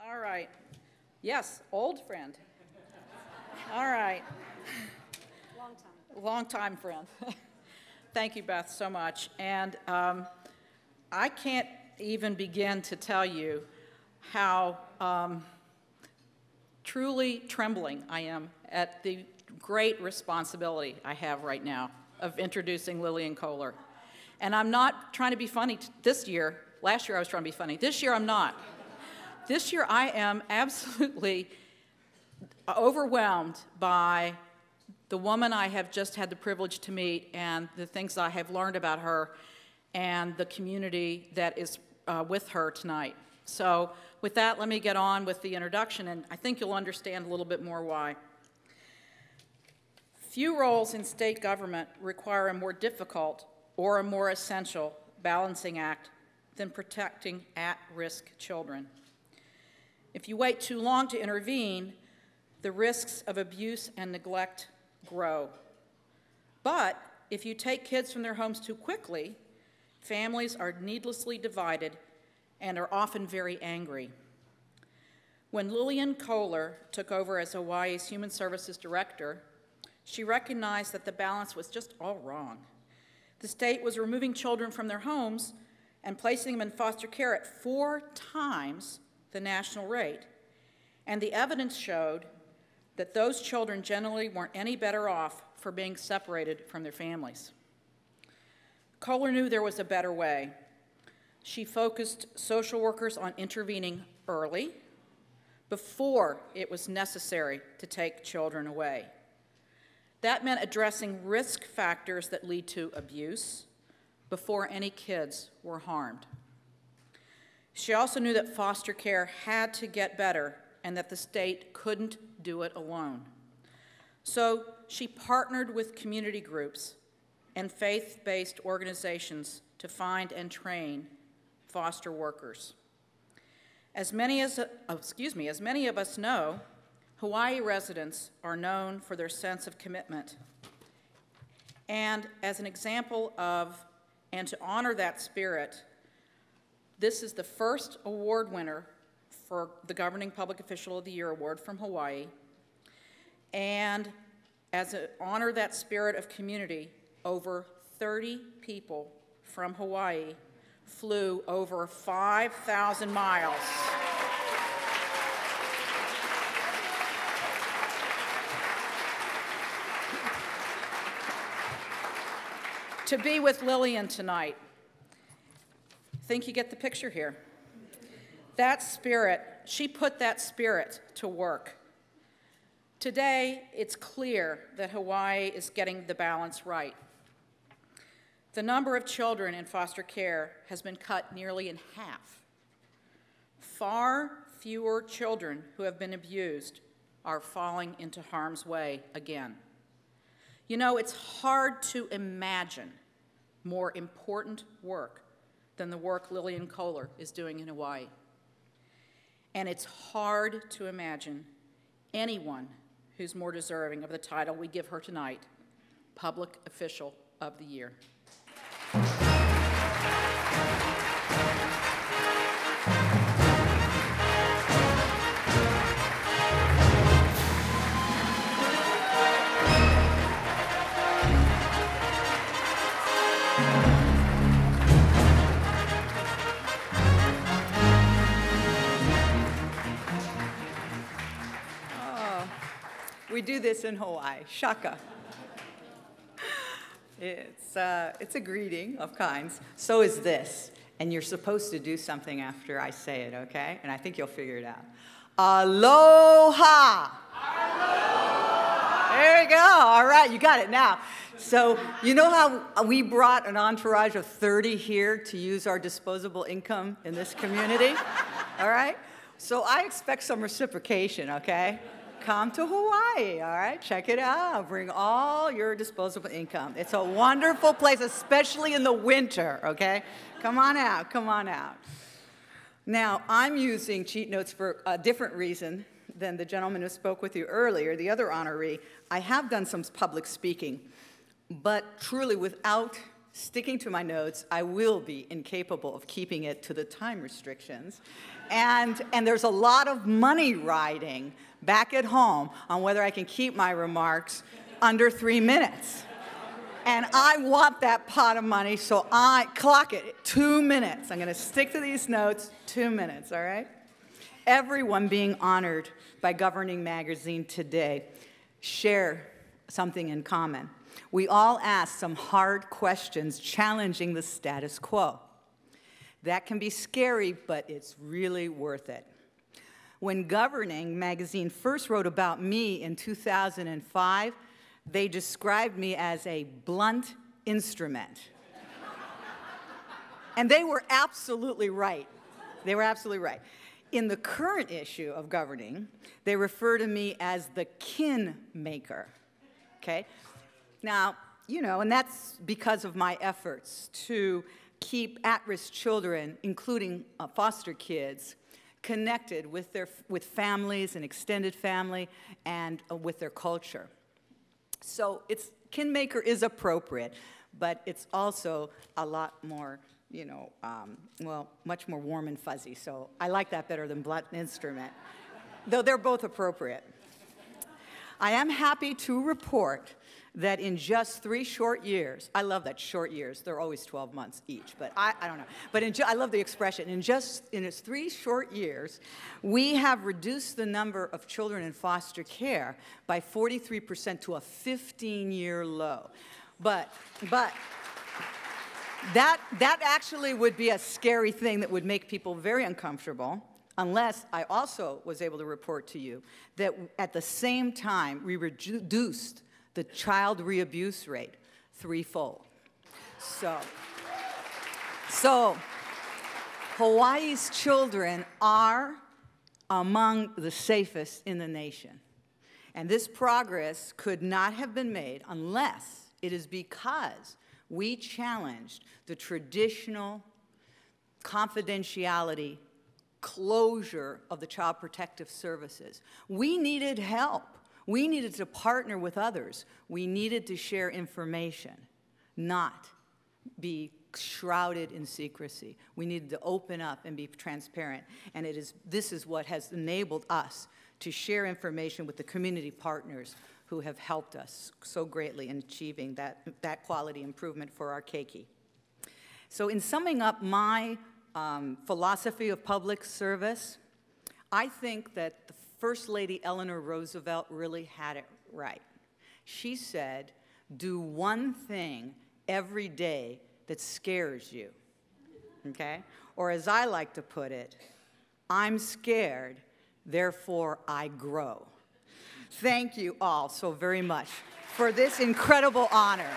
All right. Yes, old friend. All right. Long time. Long time friend. Thank you, Beth, so much. And I can't even begin to tell you how truly trembling I am at the great responsibility I have right now of introducing Lillian Koller. And I'm not trying to be funny this year. Last year I was trying to be funny. This year I'm not. This year I am absolutely overwhelmed by the woman I have just had the privilege to meet and the things I have learned about her and the community that is with her tonight. So with that, let me get on with the introduction, and I think you'll understand a little bit more why. Few roles in state government require a more difficult or a more essential balancing act than protecting at-risk children. If you wait too long to intervene, the risks of abuse and neglect grow. But if you take kids from their homes too quickly, families are needlessly divided and are often very angry. When Lillian Koller took over as Hawaii's Human Services Director, she recognized that the balance was just all wrong. The state was removing children from their homes and placing them in foster care at 4 times the national rate. And the evidence showed that those children generally weren't any better off for being separated from their families. Koller knew there was a better way. She focused social workers on intervening early, before it was necessary to take children away. That meant addressing risk factors that lead to abuse before any kids were harmed. She also knew that foster care had to get better and that the state couldn't do it alone. So she partnered with community groups and faith-based organizations to find and train foster workers. As many of us know, Hawaii residents are known for their sense of commitment. And as an example of, and to honor that spirit, this is the first award winner for the Governing Public Official of the Year Award from Hawaii. And as an honor that spirit of community, over 30 people from Hawaii flew over 5,000 miles. To be with Lillian tonight. I think you get the picture here. That spirit, she put that spirit to work. Today, it's clear that Hawaii is getting the balance right. The number of children in foster care has been cut nearly in half. Far fewer children who have been abused are falling into harm's way again. You know, it's hard to imagine more important work than the work Lillian Koller is doing in Hawaii. And it's hard to imagine anyone who's more deserving of the title we give her tonight, Public Official of the Year. We do this in Hawaii, shaka. It's a greeting of kinds. So is this. And you're supposed to do something after I say it, okay? And I think you'll figure it out. Aloha! Aloha! There you go. All right, you got it now. So you know how we brought an entourage of 30 here to use our disposable income in this community? All right? So I expect some reciprocation, okay? Come to Hawaii, all right? Check it out. Bring all your disposable income. It's a wonderful place, especially in the winter, okay? Come on out, come on out. Now, I'm using cheat notes for a different reason than the gentleman who spoke with you earlier, the other honoree. I have done some public speaking, but truly without sticking to my notes, I will be incapable of keeping it to the time restrictions. And there's a lot of money riding back at home on whether I can keep my remarks under 3 minutes. And I want that pot of money, so I clock it, 2 minutes. I'm gonna stick to these notes, 2 minutes, all right? Everyone being honored by Governing Magazine today share something in common. We all ask some hard questions challenging the status quo. That can be scary, but it's really worth it. When Governing Magazine first wrote about me in 2005, they described me as a blunt instrument. And they were absolutely right. They were absolutely right. In the current issue of Governing, they refer to me as the kin maker, okay? Now, you know, and that's because of my efforts to keep at-risk children, including foster kids, connected with families and extended family and with their culture. So kin maker is appropriate, but it's also a lot more, you know, well, much more warm and fuzzy. So I like that better than blunt instrument, though they're both appropriate. I am happy to report that in just 3 short years, I love that, short years, they're always 12 months each, but I don't know. But I love the expression, in its 3 short years, we have reduced the number of children in foster care by 43% to a 15-year low. But that actually would be a scary thing that would make people very uncomfortable, unless I also was able to report to you that at the same time, we reduced the child reabuse rate 3-fold. So Hawaii's children are among the safest in the nation. And this progress could not have been made unless it is because we challenged the traditional confidentiality, closure of the Child Protective Services. We needed help. We needed to partner with others. We needed to share information, not be shrouded in secrecy. We needed to open up and be transparent. And this is what has enabled us to share information with the community partners who have helped us so greatly in achieving that quality improvement for our keiki. So in summing up my philosophy of public service, I think that the First Lady Eleanor Roosevelt really had it right. She said, do one thing every day that scares you, okay? Or as I like to put it, I'm scared, therefore I grow. Thank you all so very much for this incredible honor.